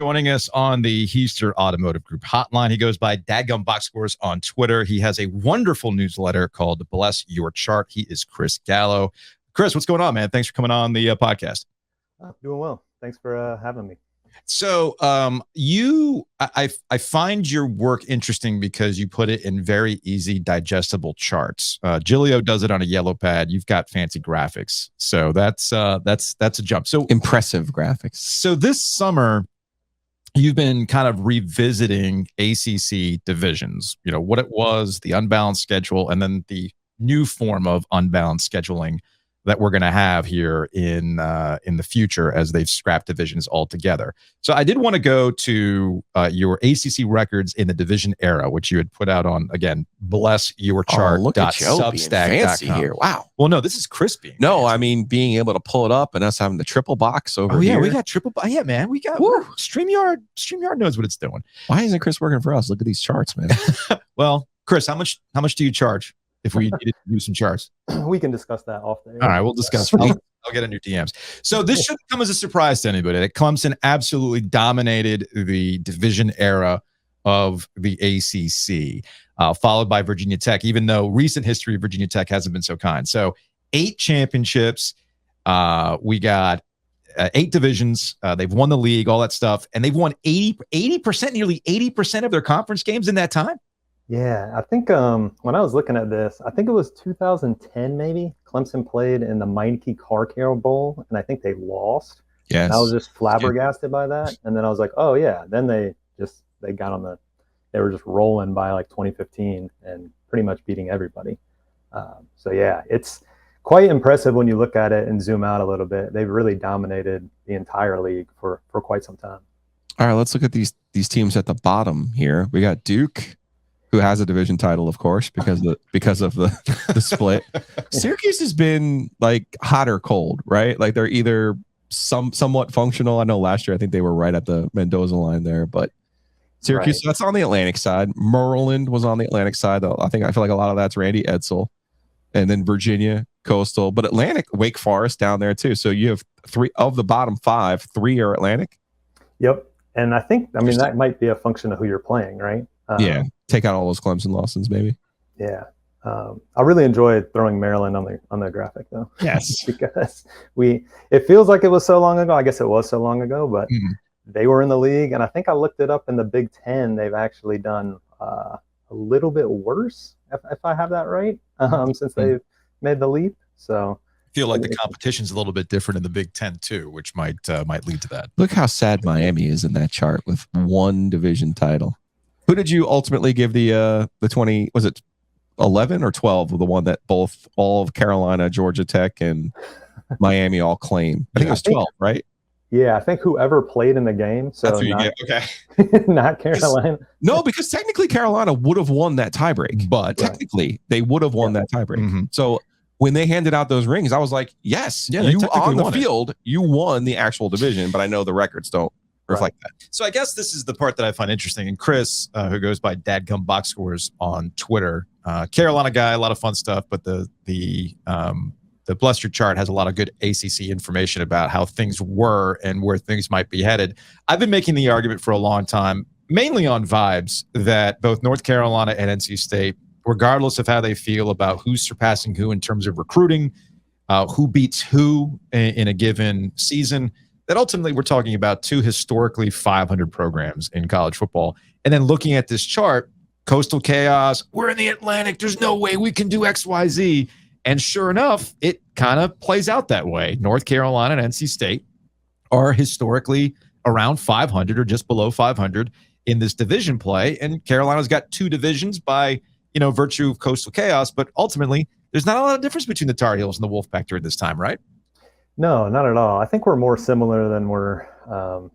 Joining us on the Heister Automotive Group hotline. He goes by Dadgum Box Scores on Twitter. He has a wonderful newsletter called Bless Your Chart. He is Chris Gallo. Chris, what's going on, man? Thanks for coming on the podcast. Doing well. Thanks for having me. So I find your work interesting because you put it in very easy, digestible charts. Gilio does it on a yellow pad. You've got fancy graphics. So that's a jump. So impressive graphics. So this summer, you've been kind of revisiting ACC divisions, you know, what it was, the unbalanced schedule, and then the new form of unbalanced scheduling that we're going to have here in the future as they've scrapped divisions altogether. So I did want to go to your ACC records in the division era, which you had put out on, again, blessyourchart.substack.com. Here. Wow. Well, no, this is crispy. No, fancy. I mean, being able to pull it up and us having the triple box over here. Oh, yeah, we got triple box. Yeah, man, we got StreamYard. StreamYard knows what it's doing. Why isn't Chris working for us? Look at these charts, man. Well, Chris, how much do you charge if we needed to do some charts? We can discuss that off there. All right, we'll discuss. I'll get in your DMs. So this shouldn't come as a surprise to anybody that Clemson absolutely dominated the division era of the ACC, followed by Virginia Tech, even though recent history of Virginia Tech hasn't been so kind. So 8 championships. We got 8 divisions. They've won the league, all that stuff. And they've won 80%, nearly 80% of their conference games in that time. Yeah, I think when I was looking at this, I think it was 2010 maybe. Clemson played in the Meineke Car Care Bowl, and I think they lost. Yes. And I was just flabbergasted by that. And then I was like, oh, yeah. Then they got on they were just rolling by like 2015 and pretty much beating everybody. So, yeah, it's quite impressive when you look at it and zoom out a little bit. They've really dominated the entire league for quite some time. All right, let's look at these teams at the bottom here. We got Duke, who has a division title, of course, because of the split. Syracuse has been like hot or cold, right? Like they're either somewhat functional. I know last year I think they were right at the Mendoza line there, but Syracuse, that's on the Atlantic side. Maryland was on the Atlantic side. I feel like a lot of that's Randy Edsall, and then Virginia, Coastal, but Atlantic, Wake Forest down there too. So you have 3 of the bottom 5, 3 are Atlantic. Yep, and I mean that might be a function of who you're playing, right? Yeah, take out all those Clemson losses, maybe. Yeah, I really enjoyed throwing Maryland on the graphic though. Yes, because it feels like it was so long ago. I guess it was so long ago, but they were in the league, and I think I looked it up in the Big Ten. They've actually done a little bit worse, if I have that right, since they've made the leap. So I feel like the competition's a little bit different in the Big Ten too, which might lead to that. Look how sad Miami is in that chart with 1 division title. Who did you ultimately give the 20? Was it 11 or 12? The one that all of Carolina, Georgia Tech, and Miami all claim. I think it was 12, right? Yeah, I think whoever played in the game. So not Carolina. No, because technically Carolina would have won that tiebreak, but technically they would have won that tiebreak. Mm-hmm. So when they handed out those rings, I was like, yes, you on the field, you won the actual division, but I know the records don't reflect that. So I guess this is the part that I find interesting. And Chris, who goes by Dadgum Box Scores on Twitter, Carolina guy, a lot of fun stuff, but the Bless Your Chart has a lot of good ACC information about how things were and where things might be headed. I've been making the argument for a long time, mainly on vibes, that both North Carolina and NC State, regardless of how they feel about who's surpassing who in terms of recruiting, who beats who in a given season, that ultimately we're talking about 2 historically 500 programs in college football. And then looking at this chart, Coastal Chaos, we're in the Atlantic, there's no way we can do X, Y, Z. And sure enough, it kind of plays out that way. North Carolina and NC State are historically around 500 or just below 500 in this division play. And Carolina's got 2 divisions by, virtue of Coastal Chaos. But ultimately, there's not a lot of difference between the Tar Heels and the Wolfpack during this time, right? No, not at all. I think we're more similar than we're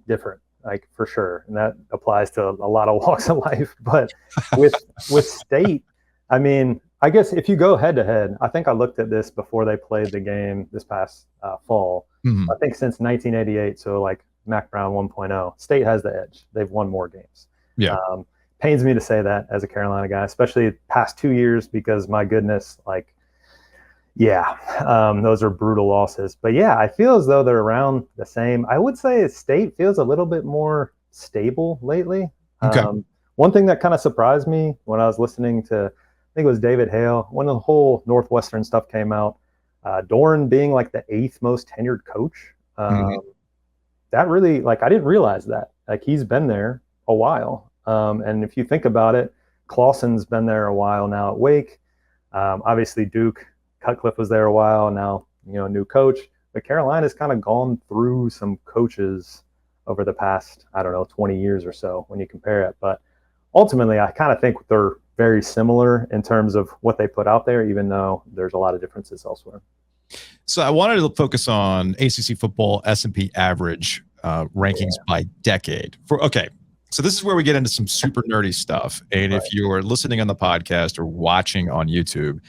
different, like for sure. And that applies to a lot of walks of life. But with State, I mean, I guess if you go head to head, I think I looked at this before they played the game this past fall. Mm-hmm. I think since 1988, so like Mac Brown 1.0, State has the edge. They've won more games. Yeah. Pains me to say that as a Carolina guy, especially past 2 years, because my goodness, those are brutal losses. But yeah, I feel as though they're around the same. I would say State feels a little bit more stable lately. Okay. One thing that kind of surprised me when I was listening to, I think it was David Hale, when the whole Northwestern stuff came out, Doran being like the 8th most tenured coach. That really, like, I didn't realize that. Like, he's been there a while. And if you think about it, Clawson's been there a while now at Wake. Obviously, Duke, Cutcliffe was there a while. Now, new coach. But Carolina's kind of gone through some coaches over the past, 20 years or so when you compare it. But ultimately, I kind of think they're very similar in terms of what they put out there, even though there's a lot of differences elsewhere. So I wanted to focus on ACC football S&P average rankings by decade. So this is where we get into some super nerdy stuff. And if you're listening on the podcast or watching on YouTube,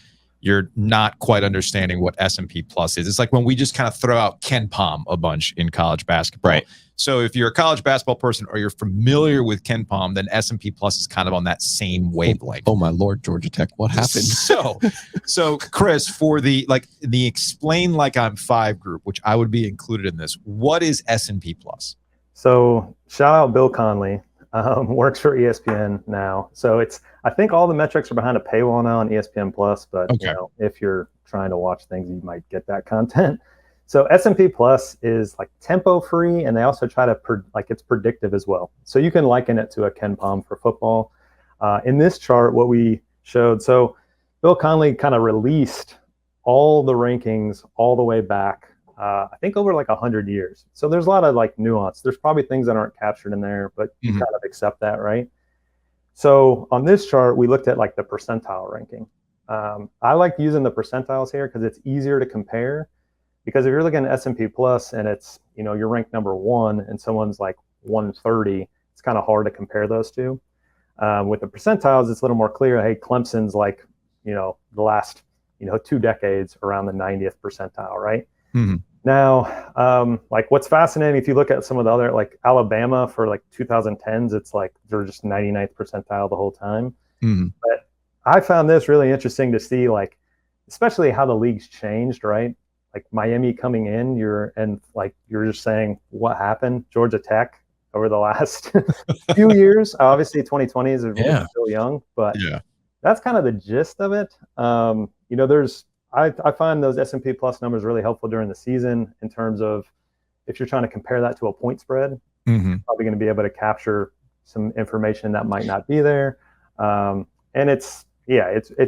you're not quite understanding what S&P Plus is. It's like when we just kind of throw out Ken Pom a bunch in college basketball. Right. So if you're a college basketball person or you're familiar with Ken Pom, then S&P Plus is kind of on that same wavelength. Oh my Lord, Georgia Tech, what happened? So Chris, for the Explain Like I'm 5 group, which I would be included in this, what is S&P Plus? So shout out Bill Conley, works for ESPN now. So I think all the metrics are behind a paywall now on ESPN Plus, but if you're trying to watch things, you might get that content. So S&P Plus is like tempo free, and they also try to it's predictive as well. So you can liken it to a Ken Pom for football. In this chart, what we showed, so Bill Conley kind of released all the rankings all the way back, I think over like 100 years. So there's a lot of like nuance. There's probably things that aren't captured in there, but you kind of accept that, right? So on this chart, we looked at like the percentile ranking. I like using the percentiles here because it's easier to compare. Because if you're looking at S&P Plus and it's, you're ranked number 1 and someone's like 130, it's kind of hard to compare those two. With the percentiles, it's a little more clear. Hey, Clemson's like, the last, 2 decades around the 90th percentile, right? Now, like what's fascinating, if you look at some of the other, like Alabama for like 2010s, it's like they're just 99th percentile the whole time. But I found this really interesting to see, like, especially how the league's changed, right? Like Miami coming in, you're just saying what happened. Georgia Tech over the last few years, obviously 2020 is still young, but that's kind of the gist of it. I find those S&P Plus numbers really helpful during the season in terms of if you're trying to compare that to a point spread, you're probably going to be able to capture some information that might not be there. And it's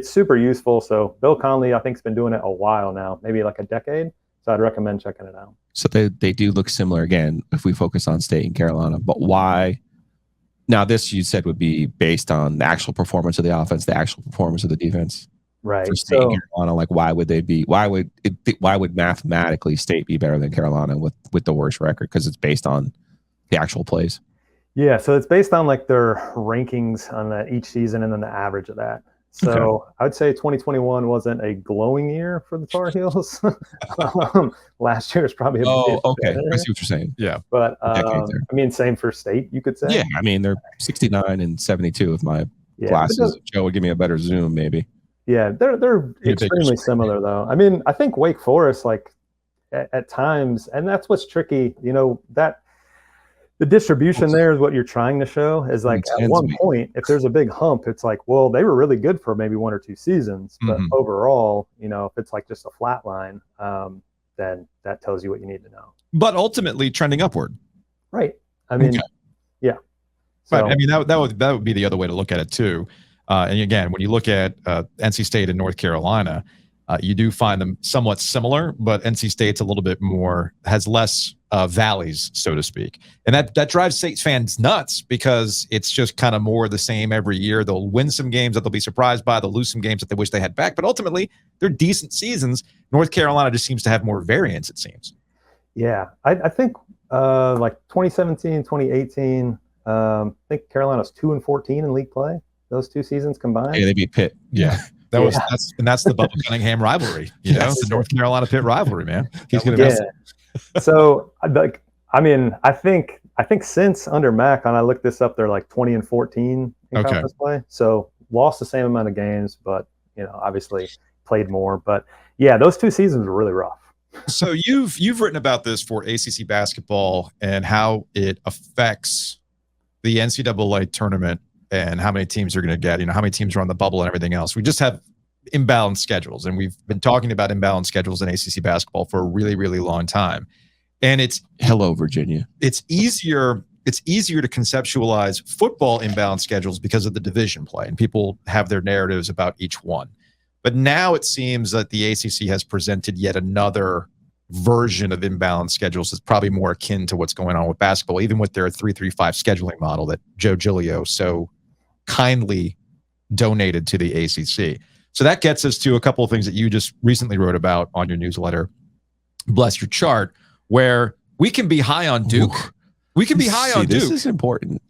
super useful. So Bill Conley, I think, has been doing it a while now, maybe like a decade. So I'd recommend checking it out. So they do look similar again if we focus on State and Carolina. But why? Now, this you said would be based on the actual performance of the offense, the actual performance of the defense. Right. For State and Carolina, like why would mathematically State be better than Carolina with the worst record? Because it's based on the actual plays. Yeah, so it's based on like their rankings on each season and then the average of that. So I would say 2021 wasn't a glowing year for the Tar Heels. Last year was probably a bit better. I see what you're saying. Yeah. But same for State, you could say. Yeah, I mean, they're 69 and 72 if my glasses. Joe would give me a better zoom, maybe. Yeah, they're extremely similar, though. I mean, I think Wake Forest, like at times, and that's what's tricky, that the distribution there is what you're trying to show is like at one point, if there's a big hump, it's like, well, they were really good for maybe 1 or 2 seasons. But overall, if it's like just a flat line, then that tells you what you need to know. But ultimately trending upward. Right. I mean, yeah. So, but I mean, that would be the other way to look at it too. And again, when you look at NC State and North Carolina, you do find them somewhat similar, but NC State's a little bit more, has less valleys, so to speak. And that drives State fans nuts because it's just kind of more of the same every year. They'll win some games that they'll be surprised by. They'll lose some games that they wish they had back. But ultimately, they're decent seasons. North Carolina just seems to have more variance, it seems. Yeah, I think like 2017, 2018, I think Carolina's 2-14 in league play. Those 2 seasons combined. Yeah, they beat Pitt. Yeah. That's the Bubba Cunningham rivalry, the North Carolina Pitt rivalry, man. He's going to miss it. So, I mean, I think since under Mac, and I looked this up, they're like 20-14 in conference play. So lost the same amount of games, but obviously played more. But yeah, those 2 seasons were really rough. So you've written about this for ACC basketball and how it affects the NCAA tournament and how many teams are going to get, how many teams are on the bubble and everything else. We just have imbalanced schedules, and we've been talking about imbalanced schedules in ACC basketball for a really, really long time. And it's Virginia. It's easier to conceptualize football imbalanced schedules because of the division play, and people have their narratives about each one. But now it seems that the ACC has presented yet another version of imbalanced schedules that's probably more akin to what's going on with basketball, even with their 3-3-5 scheduling model that Joe Giglio so kindly donated to the ACC. So that gets us to a couple of things that you just recently wrote about on your newsletter, Bless Your Chart, where we can be high on Duke. We can be high on Duke. This is important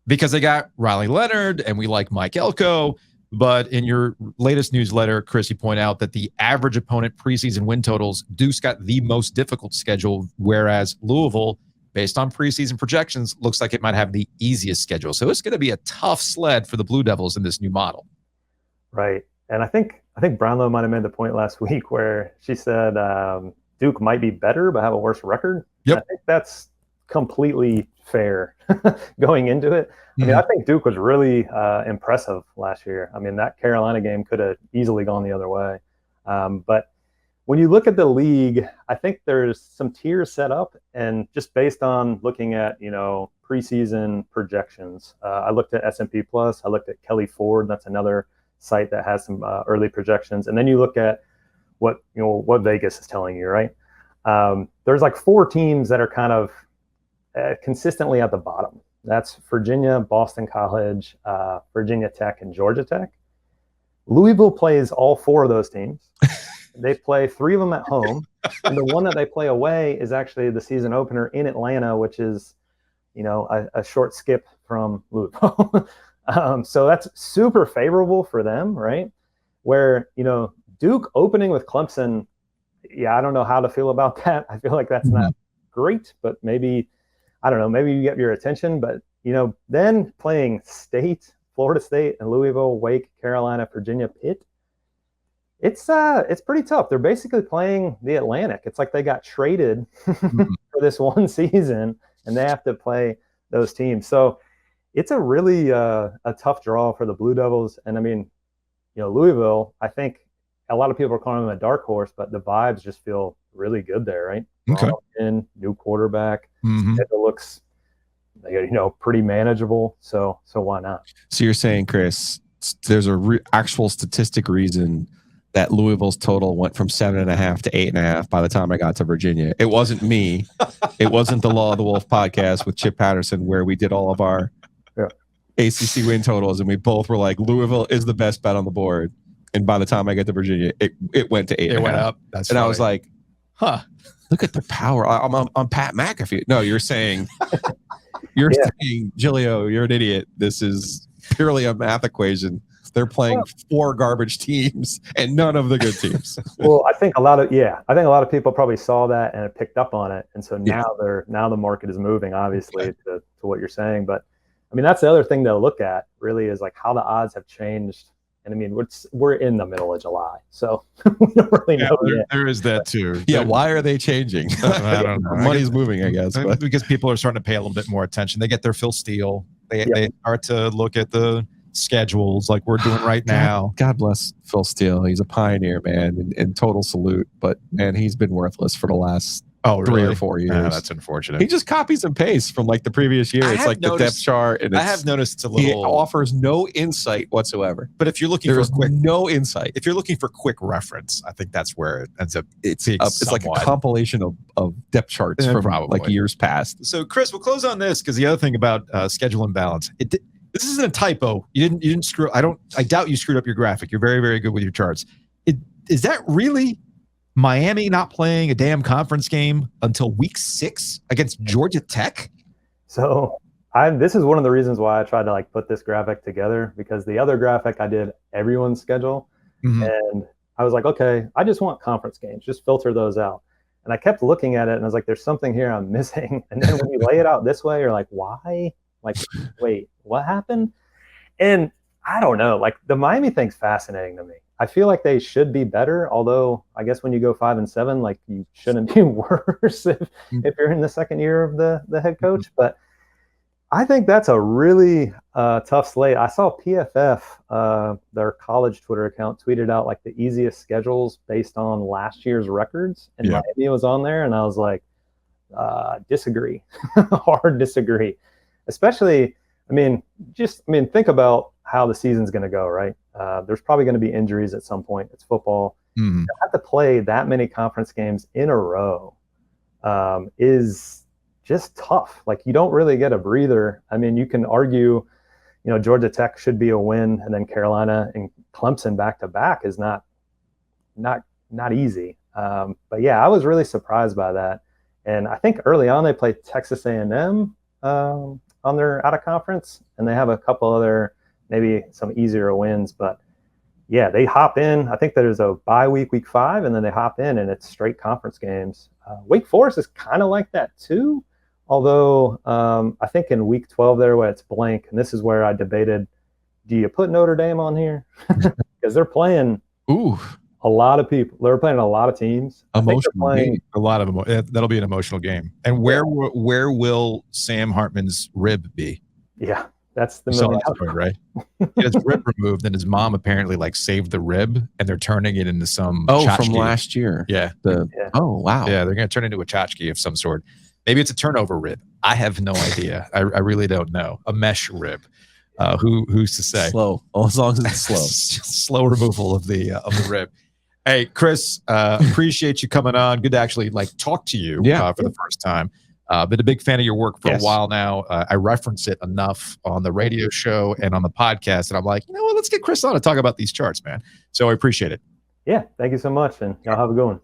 because they got Riley Leonard and we like Mike Elko. But in your latest newsletter, Chris, you point out that the average opponent preseason win totals, Duke's got the most difficult schedule, whereas Louisville, based on preseason projections, looks like it might have the easiest schedule. So it's going to be a tough sled for the Blue Devils in this new model. Right. And I think Brownlow might have made the point last week where she said Duke might be better but have a worse record. Yep. I think that's completely fair going into it. I mean, I think Duke was really impressive last year. I mean, that Carolina game could have easily gone the other way. But when you look at the league, I think there's some tiers set up, and just based on looking at, preseason projections, I looked at S&P Plus, I looked at Kelly Ford. That's another site that has some early projections. And then you look at what Vegas is telling you, right? There's like 4 teams that are kind of consistently at the bottom. That's Virginia, Boston College, Virginia Tech, and Georgia Tech. Louisville plays all 4 of those teams. They play 3 of them at home. And the one that they play away is actually the season opener in Atlanta, which is, a short skip from Louisville. So that's super favorable for them, right? Where, Duke opening with Clemson, I don't know how to feel about that. I feel like that's not great, but maybe, I don't know, maybe you get your attention. But, then playing State, Florida State, and Louisville, Wake, Carolina, Virginia, Pitt, it's pretty tough. They're basically playing the Atlantic. It's like they got traded for this one season, and they have to play those teams. So it's a really a tough draw for the Blue Devils. And I mean, Louisville, I think a lot of people are calling them a dark horse, but the vibes just feel really good there, right? Okay. New quarterback. It looks, pretty manageable. So why not? So you're saying, Chris, there's a actual statistic reason that Louisville's total went from 7.5 to 8.5 by the time I got to Virginia. It wasn't me. It wasn't the Law of the Wolf podcast with Chip Patterson where we did all of our ACC win totals, and we both were like, Louisville is the best bet on the board. And by the time I get to Virginia, it went to 8.5. It went up. That's and funny. I was like, look at the power. I'm Pat McAfee. No, you're saying, saying, Giglio, you're an idiot. This is purely a math equation. They're playing 4 garbage teams and none of the good teams. Well, I think a lot of people probably saw that and picked up on it, and so now the market is moving, obviously, to what you're saying. But I mean, that's the other thing to look at, really, is like how the odds have changed. And I mean, we're in the middle of July, so we don't really know yet. There is that too. Yeah, why are they changing? I don't know. Money's moving, I guess. But. Because people are starting to pay a little bit more attention. They get their Phil Steele. They start to look at the schedules like we're doing right now. God bless Phil Steele. He's a pioneer, man, and total salute. But man, he's been worthless for the last 3 or 4 years. That's unfortunate. He just copies and pastes from like the previous year. It's like the depth chart, and I have noticed it's a little. He offers no insight whatsoever. But if you're looking for no insight, if you're looking for quick reference, I think that's where it ends up. It's like a compilation of depth charts from like years past. So, Chris, we'll close on this because the other thing about schedule imbalance. This isn't a typo. You didn't screw. I doubt you screwed up your graphic. You're very, very good with your charts. Is that really Miami not playing a damn conference game until week 6 against Georgia Tech? So this is one of the reasons why I tried to put this graphic together, because the other graphic I did everyone's schedule, and I was like, okay, I just want conference games. Just filter those out. And I kept looking at it, and I was like, there's something here I'm missing. And then when you lay it out this way, you're like, why? Wait, what happened? And I don't know. The Miami thing's fascinating to me. I feel like they should be better, although I guess when you go 5-7, you shouldn't be worse if you're in the second year of the head coach. But I think that's a really tough slate. I saw PFF, their college Twitter account, tweeted out like the easiest schedules based on last year's records, and Yeah. Miami was on there, and I was like, disagree, hard disagree. Especially, think about how the season's going to go, right? There's probably going to be injuries at some point. It's football. Mhm. To have to play that many conference games in a row is just tough. Like you don't really get a breather. I mean, you can argue, Georgia Tech should be a win, and then Carolina and Clemson back to back is not easy. But yeah, I was really surprised by that. And I think early on they played Texas A&M on their out of conference, and they have a couple other maybe some easier wins. But yeah, they hop in. I think there's a bye week 5, and then they hop in, and it's straight conference games. Wake Forest is kind of like that too. Although I think in week 12 there, where it's blank, and this is where I debated, do you put Notre Dame on here? Because they're playing a lot of people. They're playing a lot of teams. Emotional game. A lot of them. That'll be an emotional game. And where will Sam Hartman's rib be? Yeah, that's the You saw million. that story, right? He had his rib removed, and his mom apparently like saved the rib, and they're turning it into some from tchotchke. last year. Yeah. Oh wow. Yeah, they're going to turn it into a tchotchke of some sort. Maybe it's a turnover rib. I have no idea. I really don't know. A mesh rib. Who's to say? Slow. As long as it's slow. Slow removal of the rib. Hey, Chris, appreciate you coming on. Good to actually talk to you for the first time. Been a big fan of your work for a while now. I reference it enough on the radio show and on the podcast, and I'm like, let's get Chris on to talk about these charts, man. So I appreciate it. Yeah, thank you so much, and y'all have a good one.